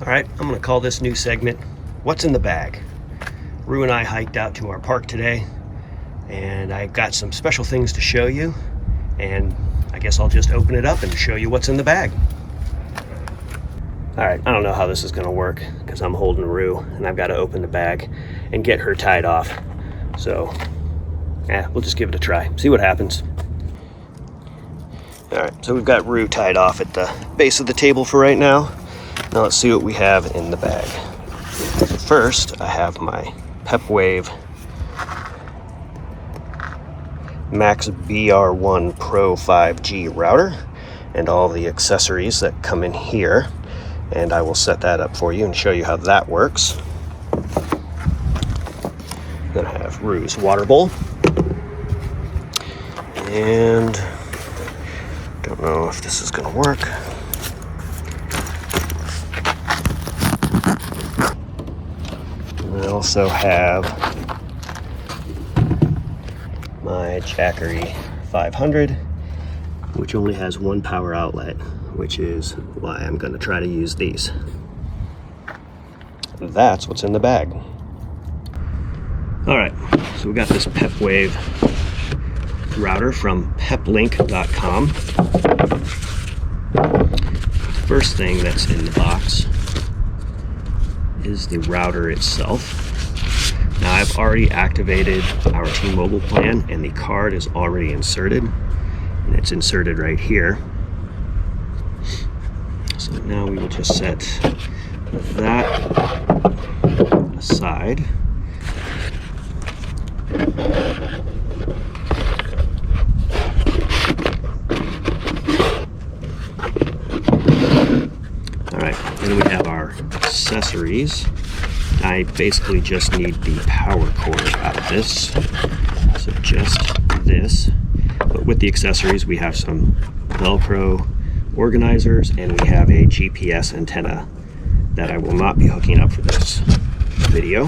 All right, I'm gonna call this new segment, What's in the Bag? Rue and I hiked out to our park today, and I got some special things to show you, and I guess I'll just open it up and show you what's in the bag. All right, I don't know how this is gonna work because I'm holding Rue, and I've gotta open the bag and get her tied off. So, we'll just give it a try, see what happens. All right, so we've got Rue tied off at the base of the table for right now. Now let's see what we have in the bag. First, I have my Pepwave Max BR1 Pro 5G router and all the accessories that come in here. And I will set that up for you and show you how that works. Then I have Rue's water bowl. And don't know if this is gonna work. I also have my Jackery 500, which only has one power outlet, which is why I'm going to try to use these. That's what's in the bag. All right, so we got this Pepwave router from peplink.com. First thing that's in the box is the router itself. Now I've already activated our T-Mobile plan and the card is already inserted, and it's inserted right here. So now we will just set that aside. All right, then we have our accessories. I basically just need the power cord out of this, so just this. But with the accessories, we have some Velcro organizers and we have a GPS antenna that I will not be hooking up for this video.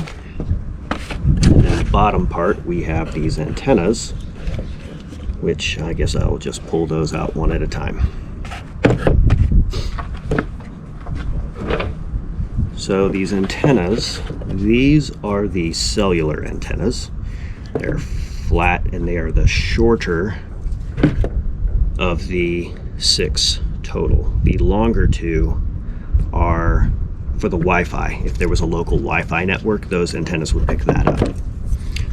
And then the bottom part, we have these antennas, which I guess I will just pull those out one at a time. So these antennas, these are the cellular antennas. They're flat and they are the shorter of the 6 total. The longer 2 are for the Wi-Fi. If there was a local Wi-Fi network, those antennas would pick that up.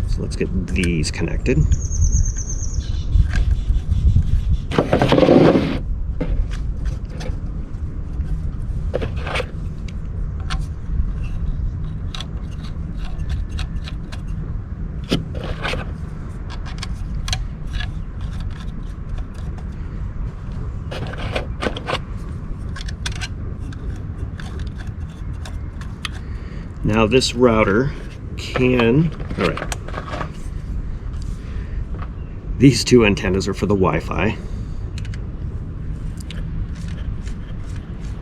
So let's get these connected. Now this router can, all right, these 2 antennas are for the Wi-Fi.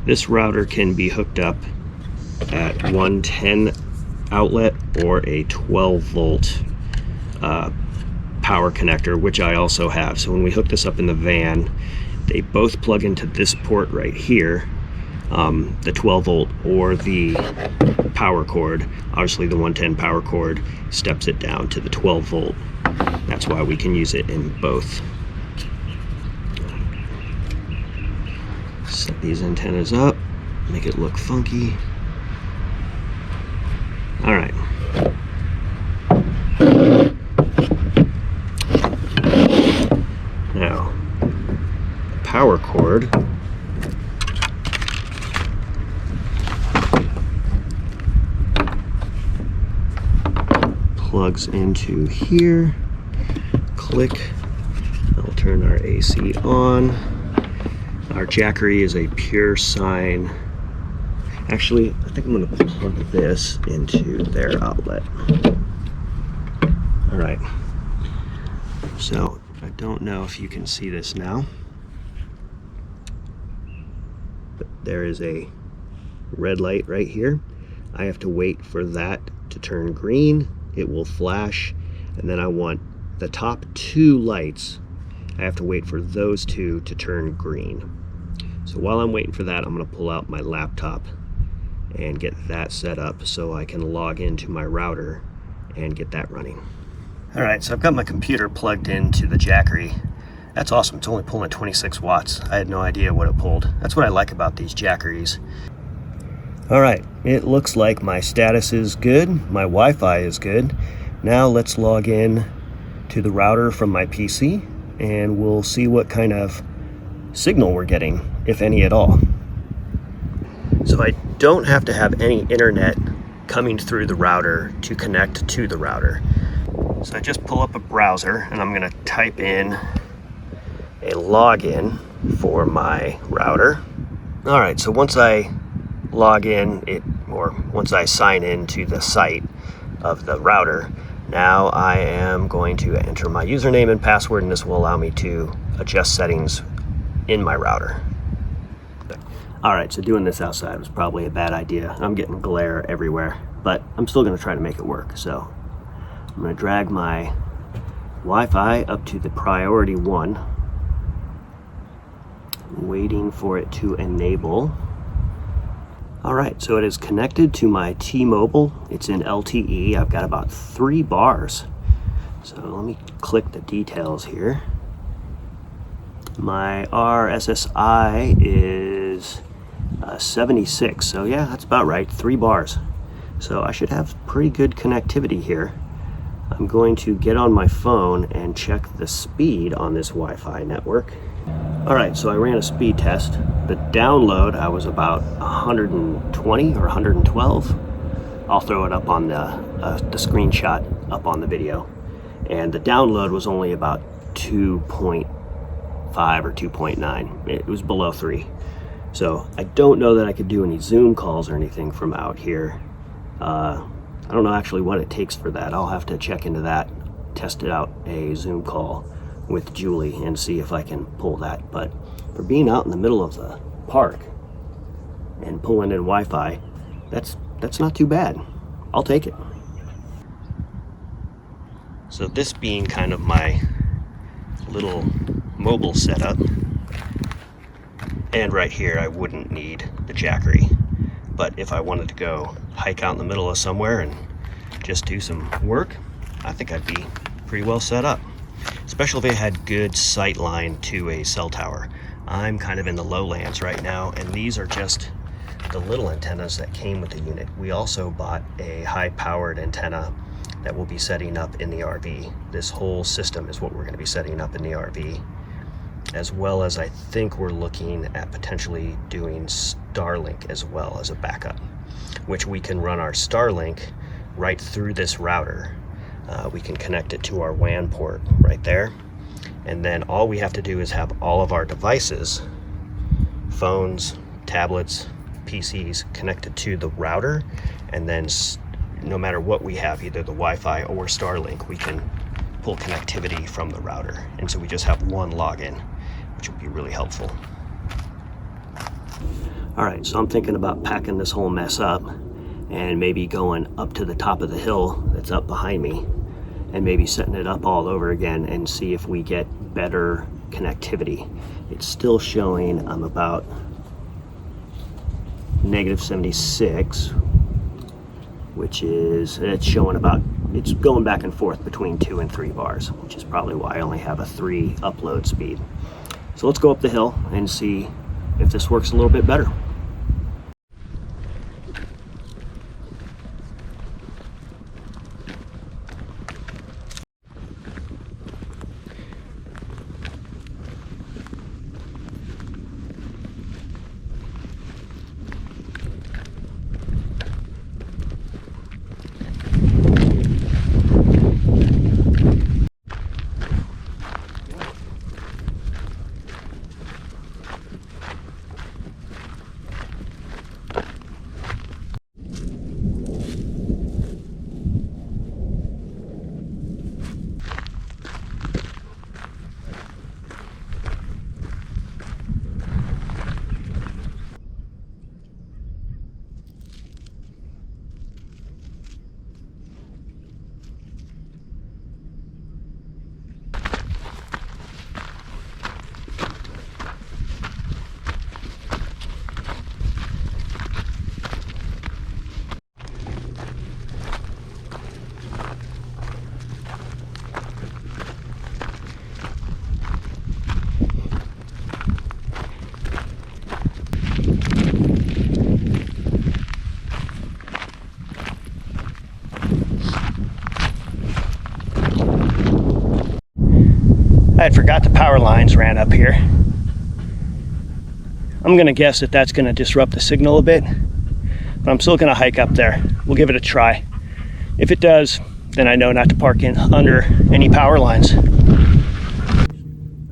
This router can be hooked up at 110 outlet or a 12 volt power connector, which I also have. So when we hook this up in the van, they both plug into this port right here, the 12 volt or the power cord. Obviously the 110 power cord steps it down to the 12 volt. That's why we can use it in both. Set these antennas up, make it look funky. All right. Now, the power cord plugs into here. Click. I'll turn our AC on. Our Jackery is a pure sine. Actually, I think I'm going to plug this into their outlet. All right. So I don't know if you can see this now, but there is a red light right here. I have to wait for that to turn green. It will flash, and then I want the top 2 lights, I have to wait for those 2 to turn green. So while I'm waiting for that, I'm going to pull out my laptop and get that set up so I can log into my router and get that running. All right, so I've got my computer plugged into the Jackery. That's awesome. It's only pulling 26 watts. I had no idea what it pulled. That's what I like about these Jackeries. All right, it looks like my status is good. My Wi-Fi is good. Now let's log in to the router from my PC and we'll see what kind of signal we're getting, if any at all. So I don't have to have any internet coming through the router to connect to the router. So I just pull up a browser and I'm gonna type in a login for my router. All right, so once I log in, once I sign in to the site of the router, now I am going to enter my username and password, and this will allow me to adjust settings in my router. All right, so doing this outside was probably a bad idea. I'm getting glare everywhere, but I'm still gonna try to make it work. So I'm gonna drag my Wi-Fi up to the priority 1, waiting for it to enable. All right, so it is connected to my T-Mobile. It's in LTE. I've got about 3 bars. So let me click the details here. My RSSI is 76, so yeah, that's about right, 3 bars. So I should have pretty good connectivity here. I'm going to get on my phone and check the speed on this Wi-Fi network. All right, so I ran a speed test. The download, I was about 120 or 112. I'll throw it up on the screenshot up on the video. And the download was only about 2.5 or 2.9. It was below 3. So I don't know that I could do any Zoom calls or anything from out here. I don't know actually what it takes for that. I'll have to check into that, test it out, a Zoom call with Julie and see if I can pull that. But for being out in the middle of the park and pulling in Wi-Fi, that's not too bad. I'll take it. So this being kind of my little mobile setup, and right here I wouldn't need the Jackery, but if I wanted to go hike out in the middle of somewhere and just do some work, I think I'd be pretty well set up, especially if it had good sight line to a cell tower. I'm kind of in the lowlands right now, and these are just the little antennas that came with the unit. We also bought a high-powered antenna that we'll be setting up in the RV. This whole system is what we're going to be setting up in the RV, as well as I think we're looking at potentially doing Starlink as well as a backup, which we can run our Starlink right through this router. We can connect it to our WAN port right there, and then all we have to do is have all of our devices, phones, tablets, PCs, connected to the router, and then no matter what we have, either the Wi-Fi or Starlink, we can pull connectivity from the router, and so we just have one login, which would be really helpful. All right, so I'm thinking about packing this whole mess up and maybe going up to the top of the hill that's up behind me and maybe setting it up all over again and see if we get better connectivity. It's still showing I'm about -76, which is, it's showing about, it's going back and forth between 2 and 3 bars, which is probably why I only have a 3 upload speed. So let's go up the hill and see if this works a little bit better. forgot the power lines ran up here. I'm gonna guess that that's gonna disrupt the signal a bit, but I'm still gonna hike up there. We'll give it a try. If it does, then I know not to park in under any power lines.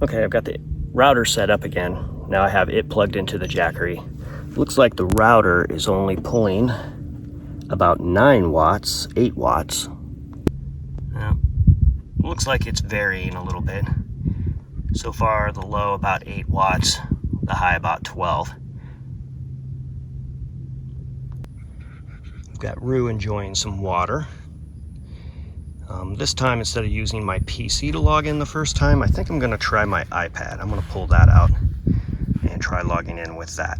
Okay, I've got the router set up again. Now I have it plugged into the Jackery. Looks like the router is only pulling about 9 watts, 8 watts. Yeah. Looks like it's varying a little bit. So far, the low about 8 watts, the high about 12. We've got Rue enjoying some water. This time, instead of using my PC to log in the first time, I think I'm going to try my iPad. I'm going to pull that out and try logging in with that.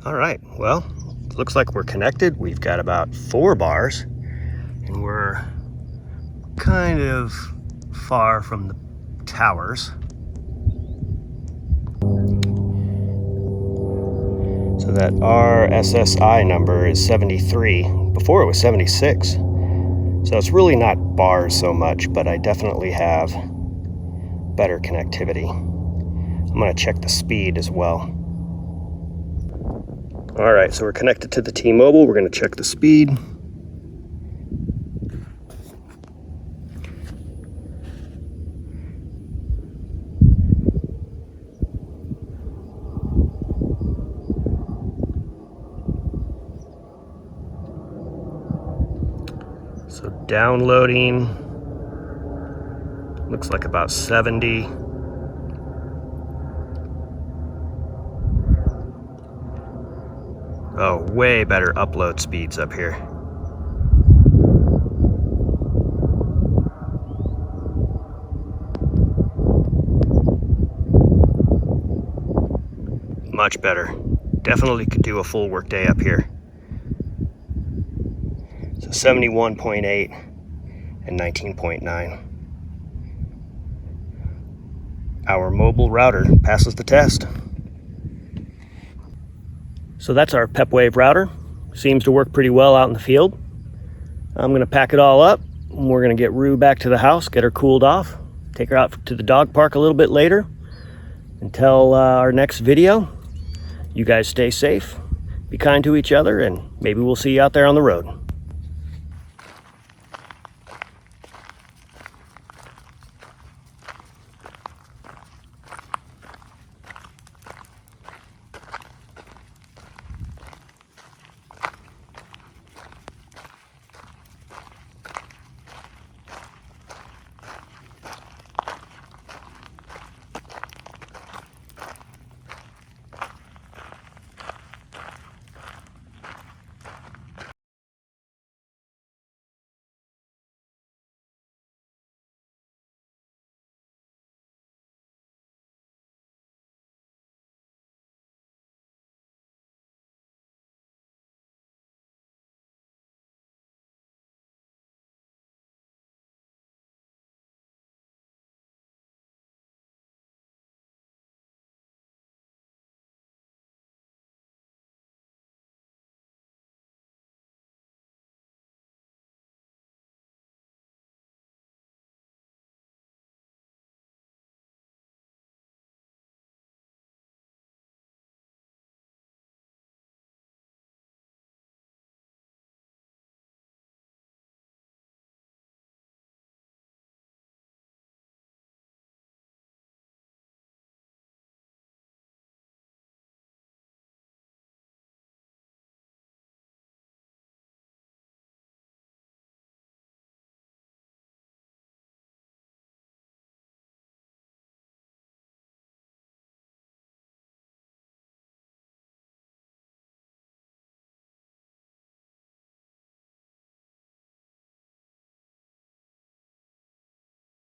All right, well, looks like we're connected. We've got about 4 bars, and we're kind of far from the towers. So that our SSI number is 73. Before it was 76. So it's really not bars so much, but I definitely have better connectivity. I'm going to check the speed as well. All right, so we're connected to the T-Mobile. We're going to check the speed. So downloading, looks like about 70. Oh, way better upload speeds up here. Much better. Definitely could do a full work day up here. So 71.8 and 19.9. Our mobile router passes the test. So that's our PepWave router. Seems to work pretty well out in the field. I'm going to pack it all up, and we're going to get Rue back to the house, get her cooled off, take her out to the dog park a little bit later. Until our next video, you guys stay safe, be kind to each other, and maybe we'll see you out there on the road.